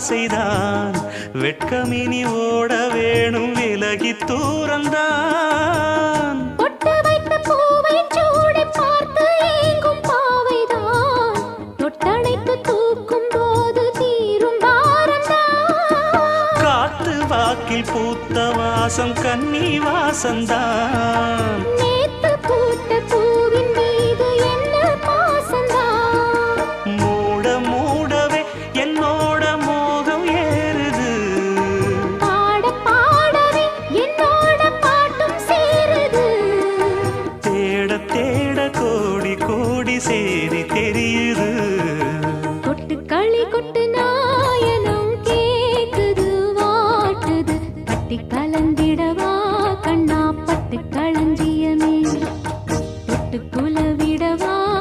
ஆசைதான் வெட்கமினி ஓட வேணும் விலகி தூரந்தான் பொட்டு வைத்த பூவை சூடி பார்த்து ஏங்கும் பாவைதான் தொட்டணைத்து தூக்கும் போது தீரும் பாரந்தான் காத்து வாக்கில் பூத்த வாசம் கன்னி வாசந்தான் நேத்து பூத்த பூவின் மீது என்ன பாசந்தான் மூட மூடவே என்னோட மோகம் ஏறுது பாட பாடவே என்னோட பாட்டும் சேருது தேட தேட கோடி கோடி சேரி தெரியுது